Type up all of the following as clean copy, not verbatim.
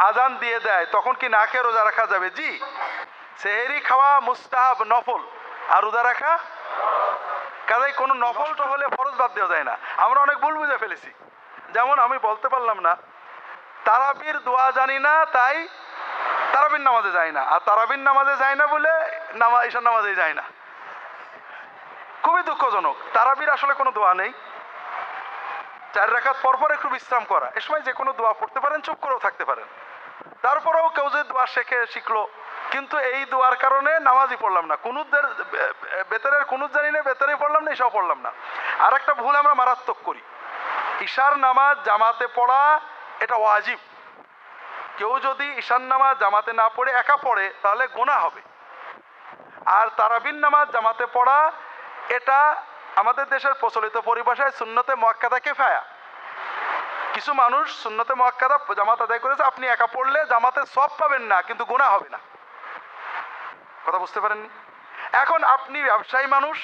আজান দিয়ে দেয় তখন কি না খেয়ে রোজা রাখা যাবে? জি। সেহেরি খাওয়া মুস্তাহাব, নফল, আর রোজা রাখা কাজেই কোনো নফলটা হলে ফরজ বাদ দেওয়া যায় না। আমরা অনেক ভুল বুঝে ফেলেছি। যেমন আমি বলতে পারলাম না তারাবির দোয়া জানি না তাই তারাবির নামাজে যায় না, আর তারাবির নামাজে যায় না বলে ঈশার নামাজে যায় না। খুবই দুঃখজনক। তারাবির আসলে কোনো দোয়া নেই। 4 রাকাত পরপর একটু বিশ্রাম করা, এ সময় যে কোনো দোয়া পড়তে পারেন, চুপ করেও থাকতে পারেন। তারপরেও কেউ যদি দোয়া শিখলো, কিন্তু এই দোয়ার কারণে নামাজই পড়লাম না, কুনুতের বেতরের কুনুত জানি না, বেতরেই পড়লাম না, এসব পড়লাম না। আর একটা ভুল আমরা মারাত্মক করি, ঈশার নামাজ জামাতে পড়া এটা ওয়াজিব। কেউ যদি ঈশার নামাজ জামাতে না পড়ে একা পড়ে তাহলে গুনাহ হবে। আর তারাবির নামাজ জামাতে পড়া এটা আমাদের দেশের প্রচলিত পরিভাষায় সুন্নতে মুআক্কাদা কিফায়া। কিছু মানুষ সুন্নতে মুআক্কাদা জামাত আদায় করেছে, আপনি একা পড়লে জামাতে সওয়াব পাবেন না, কিন্তু গুনাহ হবে না। কথা বুঝতে পারেননি? এখন আপনি ব্যবসায়ী মানুষ,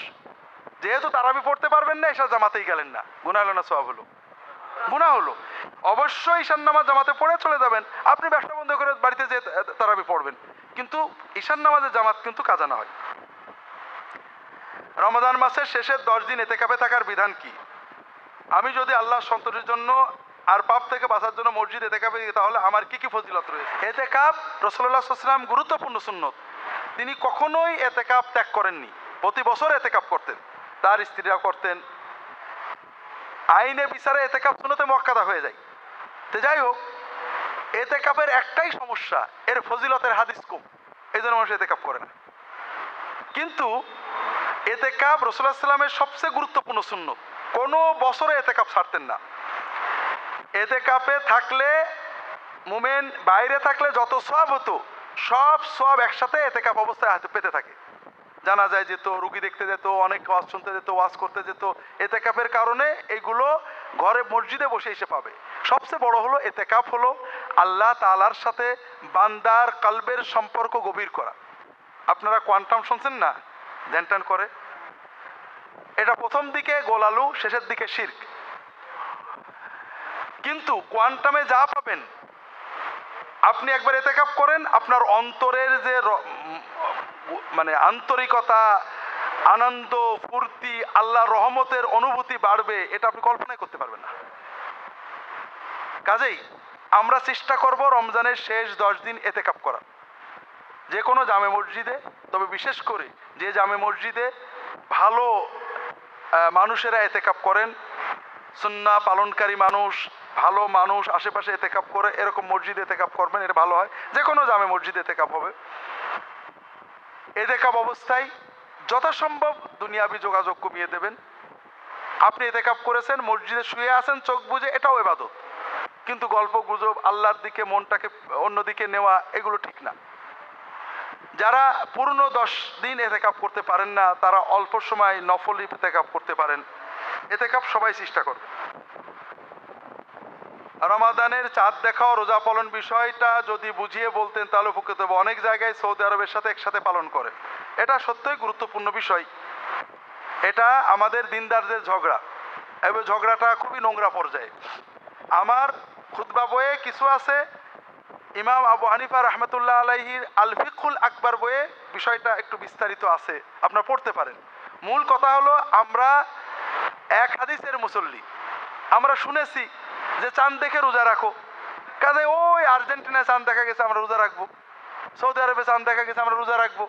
যেহেতু তারাবি পড়তে পারবেন না, ঈশার জামাতেই গেলেন না, গুনাহ হলো না সওয়াব হলো? গুনাহ হলো। অবশ্যই ঈশার নামাজ জামাতে পড়ে চলে যাবেন, আপনি ব্যবসা বন্ধ করে বাড়িতে যে তারাবি পড়বেন, কিন্তু ঈশার নামাজের জামাত কিন্তু কাজা না হয়। রমাদান মাসের শেষের 10 দিন এতেকাফে থাকার বিধান কি? আমি যদি আল্লাহর সন্তুষ্টির জন্য আর পাপ থেকে বাঁচার জন্য মসজিদ এতেকাফে দিই, তাহলে আমার কি কি ফজিলত রয়েছে? এতেকাফ রাসূলুল্লাহ সাল্লাল্লাহু আলাইহি ওয়াসাল্লাম গুরুত্বপূর্ণ সুন্নত। তিনি কখনোই এতেকাফ ত্যাগ করেননি, প্রতি বছর এতেকাফ করতেন, তার স্ত্রীরা করতেন। আইনে বিচারে এতেকাফ সুন্নতে মুআক্কাদা হয়ে যায়। তো যাই হোক, এতেকাফের একটাই সমস্যা, এর ফজিলতের হাদিস কম, এই জন্য মানুষ এতেকাফ করে না। কিন্তু এতেকাফ রাসূলুল্লাহ সাল্লাল্লাহু আলাইহি ওয়াসাল্লামের সবচেয়ে গুরুত্বপূর্ণ সুন্নত, কোনো বছরে এতেকাফ ছাড়তেন না। এতেকাফে থাকলে মুমিন বাইরে থাকলে যত সওয়াব হতো, সব সওয়াব একসাথে এতেকাফ অবস্থায় হাতে পেতে থাকে। জানাজায় যেত, রুগী দেখতে যেত, অনেক ওয়াজ শুনতে যেত, ওয়াজ করতে যেত। এতেকাফের কারণে এইগুলো ঘরে মসজিদে বসে এসে পাবে। সবচেয়ে বড় হলো এতেকাফ হলো আল্লাহ তাআলার সাথে বান্দার কলবের সম্পর্ক গভীর করা। আপনারা কোয়ান্টাম শুনছেন না, ধ্যান টান করে, এটা প্রথম দিকে গোলালু, শেষের দিকে শিরক। কিন্তু কোয়ান্টামে যা পাবেন, আপনি একবার এতেকাফ করেন, আপনার অন্তরের যে মানে আন্তরিকতা, আনন্দ, ফুর্তি, আল্লাহর রহমতের অনুভূতি বাড়বে, এটা আপনি কল্পনাই করতে পারবেন না। কাজেই আমরা চেষ্টা করব রমজানের শেষ 10 দিন এতেকাফ করা, যে কোনো জামে মসজিদে, তবে বিশেষ করে যে জামে মসজিদে ভালো মানুষেরা এতেকাফ করেন, সুন্নাহ পালনকারী মানুষ, ভালো মানুষ আশেপাশে এতেকাফ করে, এরকম মসজিদে এতেকাফ করবেন, এটা ভালো হয়। যে কোনো জামে মসজিদে এতেকাফ হবে। এতেকাফ অবস্থায় যথাসম্ভব দুনিয়াবি যোগাযোগ কমিয়ে দেবেন। আপনি এতেকাফ করেছেন, মসজিদে শুয়ে আছেন চোখ বুজে, এটাও ইবাদত, কিন্তু গল্প গুজব, আল্লাহর দিকে মনটাকে অন্যদিকে নেওয়া, এগুলো ঠিক না। যারা পুরনো 10 দিন এতেকাফ করতে পারেন না, তারা অল্প সময় নফল এতেকাফ করতে পারেন। এতেকাফ সবাই চেষ্টা করবে। রমাদানের চাঁদ দেখা ও রোজা পালন বিষয়টা যদি বুঝিয়ে বলতেন তাহলে উপকৃত হবো। অনেক জায়গায় সৌদি আরবের সাথে একসাথে পালন করে, এটা সত্যই গুরুত্বপূর্ণ বিষয়। এটা আমাদের দিনদারদের ঝগড়া, এবং ঝগড়াটা খুবই নোংরা পর্যায়ে। আমার খুতবা বইয়ে কিছু আছে, ইমাম আবু হানিফা রাহমাতুল্লাহ আলাইহির আল ফিকহুল আকবার বইয়ে বিষয়টা একটু বিস্তারিত আছে, আপনারা পড়তে পারেন। মূল কথা হলো, আমরা এক হাদিসের মুসল্লি, আমরা শুনেছি যে চাঁদ দেখে রোজা রাখো, কাজে ওই আর্জেন্টিনায় চাঁদ দেখা গেছে আমরা রোজা রাখবো, সৌদি আরবে চাঁদ দেখা গেছে আমরা রোজা রাখবো।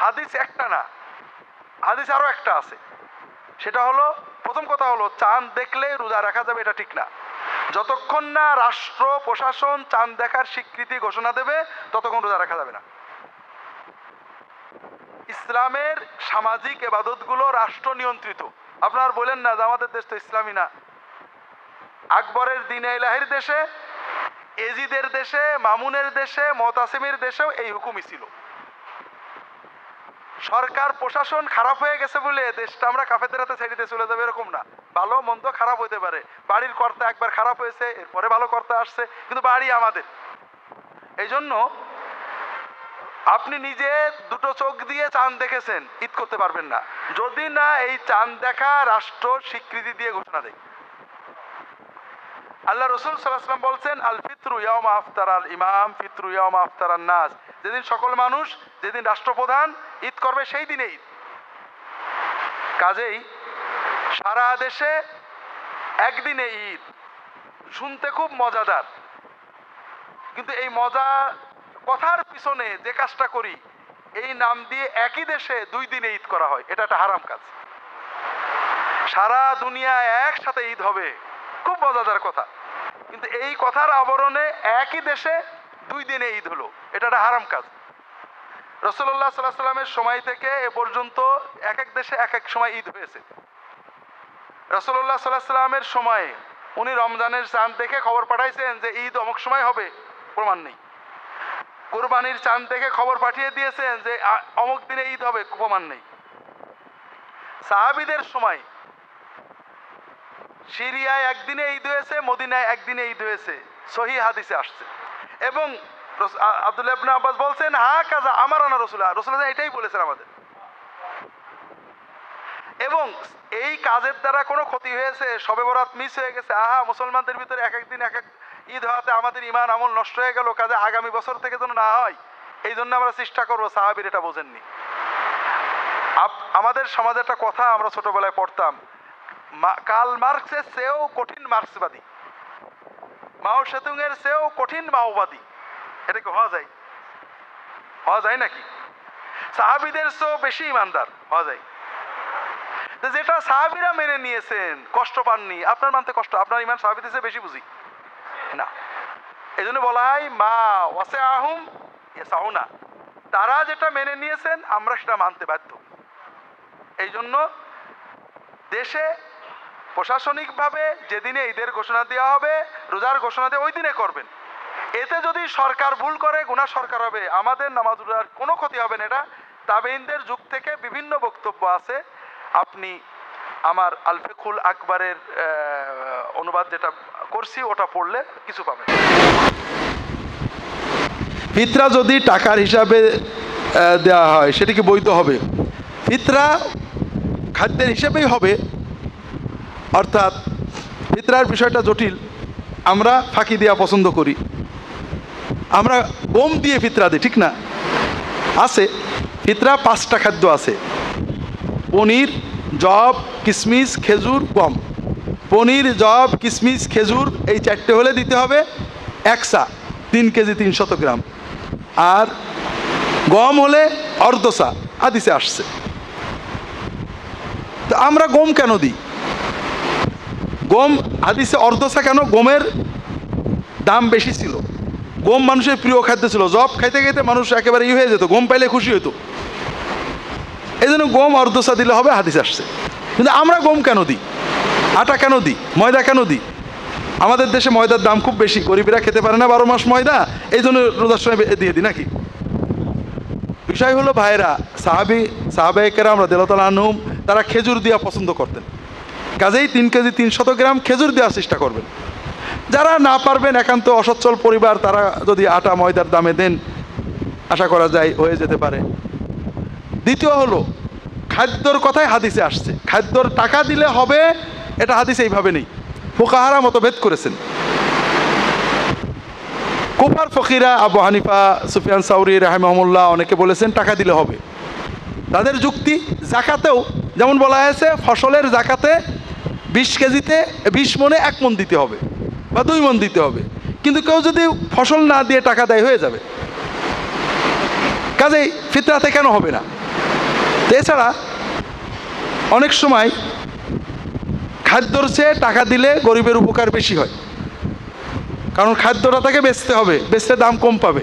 হাদিস একটা না, হাদিস আরো একটা আছে। সেটা হলো, প্রথম কথা হলো, চাঁদ দেখলে রোজা রাখা যাবে, এটা ঠিক না। যতক্ষণ না রাষ্ট্র প্রশাসন চাঁদ দেখার স্বীকৃতি ঘোষণা দেবে, ততক্ষণ রোজা রাখা যাবে না। ইসলামের সামাজিক ইবাদতগুলো রাষ্ট্র নিয়ন্ত্রিত। আপনার বলেন না যে আমাদের দেশ তো ইসলামী না। আকবরের দিনে ইলাহির দেশে, এজিদের দেশে, মামুনের দেশে, মুতাসিমের দেশেও এই হুকুমই ছিল। সরকার প্রশাসন খারাপ হয়ে গেছে বলে দেশটা আমরা কাফেরদের হাতে ছেড়ে দিয়ে চলে যাবে, এরকম না। ভালো মন্দ খারাপ হইতে পারে, বাড়ির কর্তা একবার খারাপ হয়েছে, এরপরে ভালো কর্তা আসছে, কিন্তু বাড়ি আমাদের। এই জন্য আপনি নিজে দুটো চোখ দিয়ে চাঁদ দেখেছেন, ঈদ করতে পারবেন না যদি না এই চাঁদ দেখা রাষ্ট্র স্বীকৃতি দিয়ে ঘোষণা দেয়। আল্লাহ রাসূল সাল্লাল্লাহু আলাইহি ওয়াসাল্লাম বলছেন, আল ফিতর ফিত্রু ইয়াউমা আফতারাল ইমাম ফিত্রু ইয়াউমা আফতারান নাস, যেদিন সকল মানুষ, যেদিন রাষ্ট্রপ্রধান ঈদ করবে সেই দিনে ঈদ। কাজেই সারা দেশে একদিনে ঈদ শুনতে খুব মজাদার, কিন্তু এই মজা কথার পিছনে যে কাজটা করি এই নাম দিয়ে একই দেশে 2 দিনে ঈদ করা হয়, এটা একটা হারাম কাজ। সারা দুনিয়ায় একসাথে ঈদ হবে, খুব মজাদার কথা, কিন্তু এই কথার আবরণে একই দেশে 2 দিনে ঈদ হলো, এটা একটা হারাম কাজ। রাসূলুল্লাহ সাল্লাল্লাহু আলাইহি সাল্লামের সময় থেকে এ পর্যন্ত এক এক দেশে এক এক সময় ঈদ হয়েছে। রাসূলুল্লাহ সাল্লাল্লাহু আলাইহি সাল্লামের সময়ে উনি রমজানের চাঁদ দেখে খবর পাঠাইছেন যে ঈদ অমুক সময় হবে, প্রমাণ নেই। কুরবানির চাঁদ দেখে খবর পাঠিয়ে দিয়েছেন যে অমুক দিনে ঈদ হবে, প্রমাণ নেই। সাহাবীদের সময় সিরিয়ায় একদিনে ঈদ হয়েছে, মদিনায় একদিনে ঈদ হয়েছে, সহিহ হাদিসে আসছে। এবং আব্দুল্লাহ ইবনে আব্বাস বলছেন হা কাজা আমারানা রাসূলুল্লাহ এটাই বলেছেন আমাদের। এবং এই কাজের দ্বারা কোনো ক্ষতি হয়েছে, শবে বরাত মিস হয়ে গেছে, আহা মুসলমানদের ভিতরে এক এক দিন এক এক ঈদ হওয়াতে আমাদের ঈমান আমল নষ্ট হয়ে গেল, কাজে আগামী বছর থেকে যেন না হয় এই জন্য আমরা চেষ্টা করবো, সাহাবীর এটা বোঝেননি। আমাদের সমাজে একটা কথা আমরা ছোটবেলায় পড়তাম, কার্ল মার্কসের চেয়েও কঠিন মার্ক্সবাদী, মাও সেতুং এর চেয়েও কঠিন মাওবাদী। এটা কি হওয়া যায়? হওয়া যায় নাকি? সাহাবীদের চেয়েও বেশি ইমানদার হওয়া যায়? যেটা সাহাবীরা মেনে নিয়েছেন, কষ্ট পাননি, আপনার মানতে কষ্ট, আপনার ইমান সাহাবীদের চেয়ে বেশি বুঝি না। এই জন্য বলা হয় মা ওয়াসিআহুম ইয়াসাউনা, তারা যেটা মেনে নিয়েছেন আমরা সেটা মানতে বাধ্য। এই জন্য দেশে প্রশাসনিকভাবে যেদিনে ঈদের ঘোষণা দেওয়া হবে, রোজার ঘোষণা দিয়ে ওই দিনে করবেন। এতে যদি সরকার ভুল করে গুনাহ সরকার হবে, আমাদের নামাজ রোজার কোনো ক্ষতি হবে না। এটা তাবেঈনদের যুগ থেকে বিভিন্ন বক্তব্য আছে, আপনি আমার আল ফিকহুল আকবরের অনুবাদ যেটা করছি ওটা পড়লে কিছু পাবেন। ফিতরা যদি টাকার হিসাবে দেওয়া হয় সেটা কি বৈধ হবে? ফিতরা খাদ্যের হিসেবেই হবে, অর্থাৎ ফিতরার বিষয়টা জটিল, আমরা ফাঁকি দেওয়া পছন্দ করি, আমরা গম দিয়ে ফিতরা দিই, ঠিক না? আছে ফিতরা 5টা খাদ্য আছে, পনির, জব, কিশমিশ, খেজুর, গম। পনির, জব, কিশমিশ, খেজুর এই 4টে হলে দিতে হবে 1 সা, 3 কেজি 300 গ্রাম। আর গম হলে অর্ধ সা, হাদিসে আসছে। তো আমরা গম কেন দিই? গম হাদিসে অর্ধ সা কেন? গমের দাম বেশি ছিল, গম মানুষের প্রিয় খাদ্য ছিল, জব খাইতে খাইতে মানুষ একেবারে হয়ে যেত, গম পাইলে খুশি হতো, এই জন্য গম অর্ধ সা দিলে হবে, হাদিস আসছে। কিন্তু আমরা গম কেন দিই, আটা কেন দিই, ময়দা কেন দিই? আমাদের দেশে ময়দার দাম খুব বেশি, গরিবরা খেতে পারে না 12 মাস ময়দা, এই জন্য রোজার সময় দিয়ে দিই নাকি? বিষয় হলো ভাইরা, সাহাবায়ে কেরাম রাদিয়াল্লাহু তাআলা আনহুম তারা খেজুর দেওয়া পছন্দ করতেন, কাজেই 3 কেজি 300 গ্রাম খেজুর দেওয়ার চেষ্টা করবেন। যারা না পারবেন, একান্ত অসচ্ছল পরিবার, তারা যদি আটা ময়দার দামে দেন আশা করা যায় হয়ে যেতে পারে। দ্বিতীয় হলো খাদ্যর কথাই হাদিসে আসছে, খাদ্যর টাকা দিলে হবে এটা হাদিসে এইভাবে নেই, ফুকাহারা মতভেদ করেছেন। কুফার ফকিরা আবু হানিফা, সুফিয়ান সাউরি রাহিমাহুল্লাহ অনেকে বলেছেন টাকা দিলে হবে। তাদের যুক্তি জাকাতেও যেমন বলা হয়েছে, ফসলের জাকাতে 20 কেজিতে 20 মনে 1 মণ দিতে হবে বা 2 মণ দিতে হবে, কিন্তু কেউ যদি ফসল না দিয়ে টাকা দেয় হয়ে যাবে, কাজেই ফিতরাতে কেন হবে না? এছাড়া অনেক সময় খাদ্যর চেয়ে টাকা দিলে গরিবের উপকার বেশি হয়, কারণ খাদ্যটা তাকে বেচতে হবে, বেচতে দাম কম পাবে,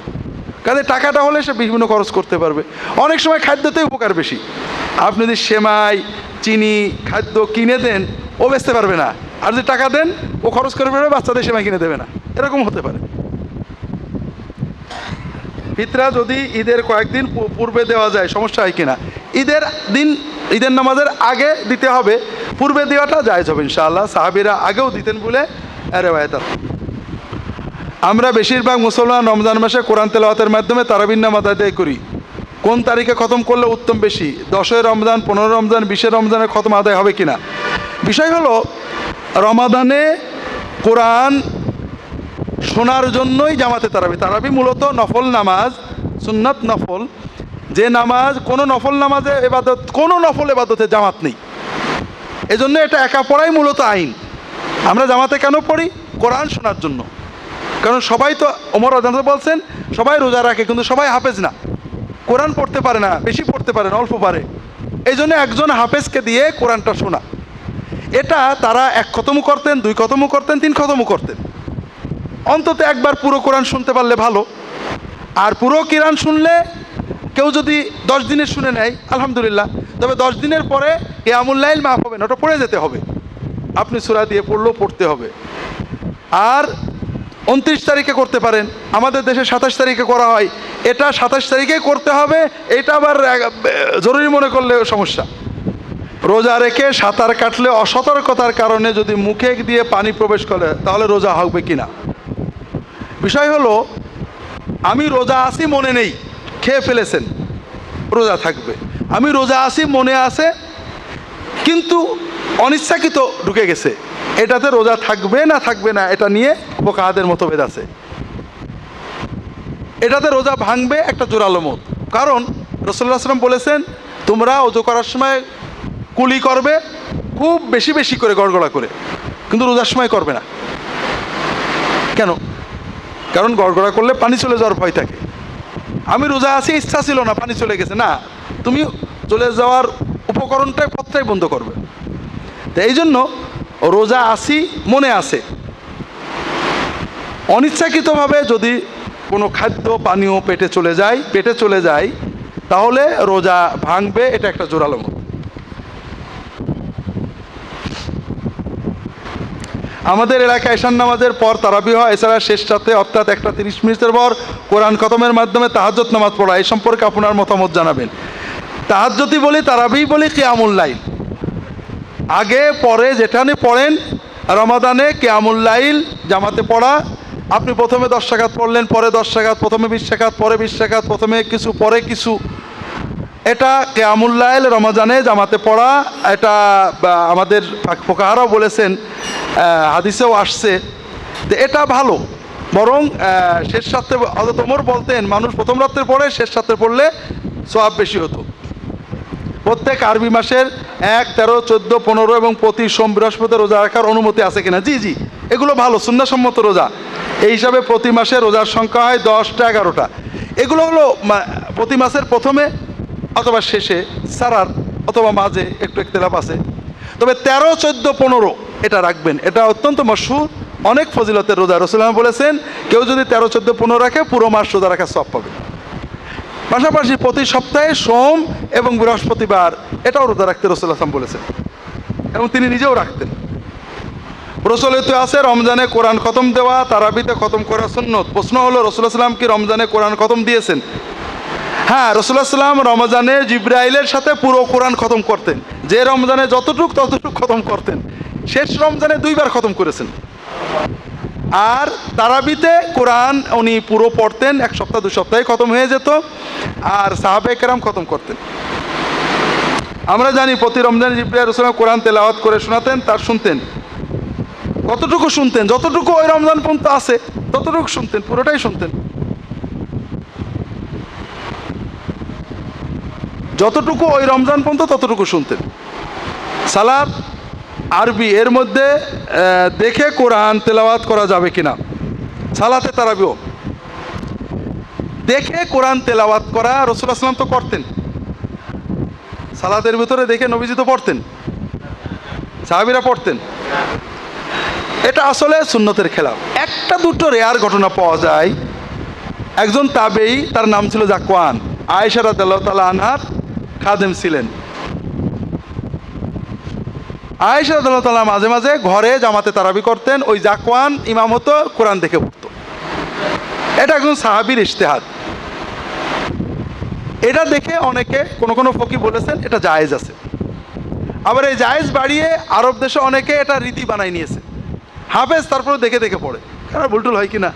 কাজে টাকাটা হলে সে বিভিন্ন খরচ করতে পারবে। অনেক সময় খাদ্যতেই উপকার বেশি, আপনি যদি সেমাই, চিনি, খাদ্য কিনে দেন ও বেচতে পারবে না, আর যদি টাকা দেন ও খরচ করে পারবে, বাচ্চাদের সেমাই কিনে দেবে না, এরকম হতে পারে। ফিতরা যদি ঈদের কয়েকদিন পূর্বে দেওয়া যায় সমস্যা হয় কিনা? ঈদের নামাজের আগে দিতে হবে, পূর্বে দেওয়াটা জায়েজ হবে ইনশাআল্লাহ, সাহাবীরা আগেও দিতেন বলে রেওয়ায়েত আছে। আমরা বেশিরভাগ মুসলমান রমজান মাসে কোরআন তেলাওয়াতের মাধ্যমে তারাবির নামাজ আদায় করি, কোন তারিখে খতম করলে উত্তম বেশি? 10 রমজান, 15 রমজান, 20 রমজানে খতম আদায় হবে কিনা? বিষয় হলো রমাদানে কোরআন শোনার জন্যই জামাতে তারাবি। তারাবি মূলত নফল নামাজ, সুন্নাত নফল, যে নামাজ কোনো নফল নামাজে এবাদত, কোনো নফল এবাদতে জামাত নেই। এজন্য এটা একা পড়াই মূলত আইন। আমরা জামাতে কেন পড়ি? কোরআন শোনার জন্য। কারণ সবাই তো, ওমর রাদিয়াল্লাহু আনহু বলছেন, সবাই রোজা রাখে কিন্তু সবাই হাফেজ না, কোরআন পড়তে পারে না, বেশি পড়তে পারে না, অল্প পারে। এই জন্য একজন হাফেজকে দিয়ে কোরআনটা শোনা। এটা তারা 1 খতমও করতেন, 2 খতমও করতেন, 3 খতমও করতেন। অন্তত একবার পুরো কোরআন শুনতে পারলে ভালো। আর পুরো কোরআন শুনলে কেউ যদি 10 দিনের শুনে নেয় আলহামদুলিল্লাহ, তবে 10 দিনের পরে কিয়ামুল লাইল মাফ হবে না, ওটা পড়ে যেতে হবে। আপনি সূরা দিয়ে পড়লেও পড়তে হবে। আর 29 তারিখে করতে পারেন, আমাদের দেশে 27 তারিখে করা হয়, এটা 27 তারিখেই করতে হবে। এটা আবার জরুরি মনে করলে সমস্যা। রোজা রেখে সাঁতার কাটলে অসতর্কতার কারণে যদি মুখে দিয়ে পানি প্রবেশ করে তাহলে রোজা হবে কি না। বিষয় হলো, আমি রোজা আছি মনে নেই, খেয়ে ফেলেছেন, রোজা থাকবে। আমি রোজা আছি মনে আছে কিন্তু অনিচ্ছাকৃত ঢুকে গেছে, এটাতে রোজা থাকবে না থাকবে না এটা নিয়ে ফুকাহাদের মতভেদ আছে। এটাতে রোজা ভাঙবে একটা জোরালো মত। কারণ রাসূলুল্লাহ সাল্লাল্লাহু আলাইহি ওয়াসাল্লাম বলেছেন, তোমরা ওযু করার সময় কুলি করবে খুব বেশি বেশি করে, গড়গড়া করে, কিন্তু রোজার সময় করবে না। কেন? কারণ গড়গড়া করলে পানি চলে যাওয়ার ভয় থাকে। আমি রোজা আছি, ইচ্ছা ছিল না, পানি চলে গেছে, না, তুমি চলে যাওয়ার উপকরণটাই পথটাই বন্ধ করবে। তো এই জন্য রোজা আসি মনে আছে, অনিচ্ছাকৃতভাবে যদি কোনো খাদ্য পানীয় পেটে চলে যায় তাহলে রোজা ভাঙবে, এটা একটা জোরালো মত। আমাদের এলাকায় ঈশান নামাজের পর তারাবি হয়, এছাড়া শেষ রাতে অর্থাৎ 1:30 মিনিটের পর কোরআন খতমের মাধ্যমে তাহাজ্জুদ নামাজ পড়া। এই সম্পর্কে আপনার মতামত জানাবেন। তাহাজ্জুদই বলি, তারাবি বলি, কিয়ামুল লাইল, আগে পরে যেখানে পড়েন। রমাদানে কিয়ামুল লাইল জামাতে পড়া, আপনি প্রথমে 10 রাকাত পড়লেন, পরে 10 রাকাত, প্রথমে 20 রাকাত, পরে 20 রাকাত, প্রথমে কিছু পরে কিছু, এটা কিয়ামুল লাইল রমাদানে জামাতে পড়া। এটা আমাদের ফুকাহারাও বলেছেন, হাদিসেও আসছে, তো এটা ভালো। বরং শেষ রাত্রে হযরত ওমর বলতেন, মানুষ প্রথম রাত্রে পড়ে, শেষ রাত্রে পড়লে সওয়াব বেশি হতো। প্রত্যেক আরবি মাসের 1, 13, 14, 15 এবং প্রতি সোম বৃহস্পতি রোজা রাখার অনুমতি আছে কিনা? জি জি, এগুলো ভালো, সুন্নাহসম্মত রোজা। এই হিসাবে প্রতি মাসে রোজার সংখ্যা হয় 10টা 11টা। এগুলো হলো প্রতি মাসের প্রথমে অথবা শেষে, সারার অথবা মাঝে একটু ইখতিলাফ আছে। তবে 13, 14, 15 এটা রাখবেন, এটা অত্যন্ত মশহুর, অনেক ফজিলতের রোজা। রাসূলুল্লাহ বলেছেন, কেউ যদি 13, 14, 15 রাখে পুরো মাস রোজা রাখার সওয়াব পাবে। পাশাপাশি প্রতি সপ্তাহে সোম এবং বৃহস্পতিবার এটাও রোজা রাখতে রাসূলুল্লাহ বলেছেন, এবং তিনি নিজেও রাখতেন। প্রচলিত আছে রমজানে কোরআন খতম দেওয়া, তারাবিতে খতম করা সুন্নত। প্রশ্ন হলো, রাসূলুল্লাহ সাল্লাল্লাহু আলাইহি ওয়াসাল্লাম কি রমজানে কোরআন খতম দিয়েছেন? হ্যাঁ, রাসূলুল্লাহ সাল্লাল্লাহু আলাইহি ওয়াসাল্লাম রমজানে জিবরাইলের সাথে পুরো কোরআন খতম করতেন। যে রমজানে যতটুক খতম করতেন, শেষ রমজানে 2 বার খতম করেছেন। আর তারাবিতে কোরআন উনি পুরো পড়তেন, 1 সপ্তাহ 2 সপ্তাহে খতম হয়ে যেত, আর সাহাবায়ে কেরাম খতম করতেন। আমরা জানি প্রতি রমজানে জিবরাইল রাসূলুল্লাহ কোরআন তেলাওয়াত করে শোনাতেন, তার শুনতেন। কতটুকু শুনতেন? যতটুকু ওই রমজান পর্যন্ত আছে ততটুকু শুনতেন, পুরোটাই শুনতেন। যতটুকু ওই রমজান পর্যন্ত ততটুকু শুনতেন। সালাত আরবি, এর মধ্যে দেখে কোরআন তেলাওয়াত করা যাবে কিনা? সালাতে তারাবিও দেখে কোরআন তেলাওয়াত করা রাসূলুল্লাহ সাল্লাল্লাহু আলাইহি ওয়াসাল্লাম তো করতেন। সালাতের ভিতরে দেখে নবীজি তো পড়তেন, সাহাবীরা পড়তেন। এটা আসলে সুন্নতের খেলাফ। 1-2 রেয়ার ঘটনা পাওয়া যায়। একজন তাবেঈ, তার নাম ছিল যাকওয়ান, আয়েশা রাদিয়াল্লাহু তাআলা আনহার খাদেম ছিলেন। আয়েশা রাদিয়াল্লাহু তাআলা মাঝে মাঝে ঘরে জামাতে তারাবি করতেন, ওই যাকওয়ান ইমাম হতো, কোরআন দেখে পড়তো। এটা একজন সাহাবীর ইজতিহাদ। এটা দেখে অনেকে কোনো ফকি বলেছেন এটা জায়েজ আছে। আবার এই জায়েজ বাড়িয়ে আরব দেশে অনেকে এটা রীতি বানাই নিয়েছে, হাফেজ তারপরে দেখে দেখে পড়ে। কারণ ভুলটুল হয় কি না,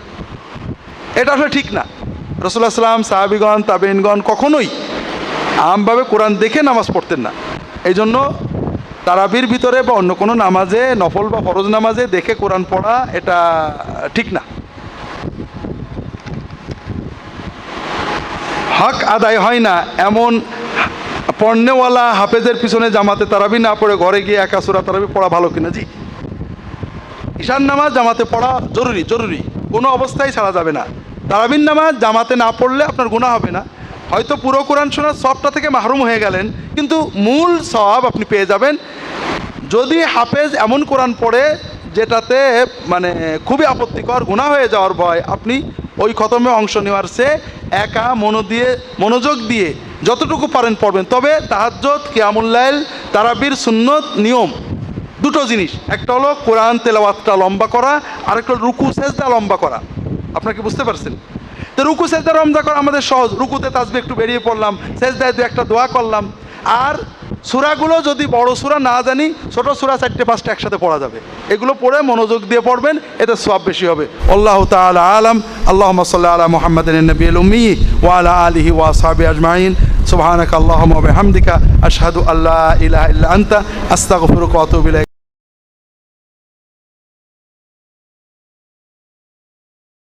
এটা আসলে ঠিক না। রাসূলুল্লাহ সাল্লাল্লাহু আলাইহি ওয়াসাল্লাম, সাহাবীগণ, তাবেঈনগণ কখনোই আমভাবে কোরআন দেখে নামাজ পড়তেন না। এই জন্য তারাবির ভিতরে বা অন্য কোনো নামাজে, নফল বা ফরজ নামাজে দেখে কোরআন পড়া এটা ঠিক না। হক আদায় হয় না এমন পণ্যওয়ালা হাফেজের পিছনে জামাতে তারাবি না পড়ে ঘরে গিয়ে একা সূরা তারাবি পড়া ভালো কিনা? জি, ঈশান নামাজ জামাতে পড়া জরুরি, জরুরি, কোনো অবস্থায় ছাড়া যাবে না। তারাবির নামাজ জামাতে না পড়লে আপনার গুনাহ হবে না, হয়তো পুরো কোরআন শোনার সবটা থেকে মাহরুম হয়ে গেলেন, কিন্তু মূল সওয়াব আপনি পেয়ে যাবেন। যদি হাফেজ এমন কোরআন পড়ে যেটাতে মানে খুবই আপত্তিকর গুনাহ হয়ে যাওয়ার ভয়, আপনি ওই খতমে অংশ নেওয়ার চেয়ে একা মনোযোগ দিয়ে যতটুকু পারেন পড়বেন। তবে তাহাজ্জুদ, কিয়ামুল লাইল, তারাবির সুন্নত নিয়ম দুটো জিনিস, একটা হলো কোরআন তেলাওয়াতটা লম্বা করা, আরেকটা হলো রুকু সেজদা লম্বা করা। আপনারা কি বুঝতে পারছেন? তো রুকু সেজদা লম্বা করা আমাদের সহজ, রুকুতে তাসবিহ একটু বেরিয়ে পড়লাম, সেজদায় দু একটা দোয়া করলাম। আর সূরাগুলো যদি বড় সূরা না জানি, ছোট সূরা 4-5টা একসাথে পড়া যাবে, এগুলো পড়ে মনোযোগ দিয়ে পড়বেন, এতে সওয়াব বেশি হবে। আল্লাহু তাআলা আলাম। আল্লাহুম্মা সাল্লি আলা মুহাম্মাদিন নবিয়্যিল উম্মি ওয়া আলা আলিহি ওয়া আসহাবিহি আজমাইন। সুবহানাকা আল্লাহুম্মা ওয়া বিহামদিকা আশহাদু আল্লা ইলাহা ইল্লা আনতা আস্তাগফিরুকা ওয়া আতুবু ইলাইক।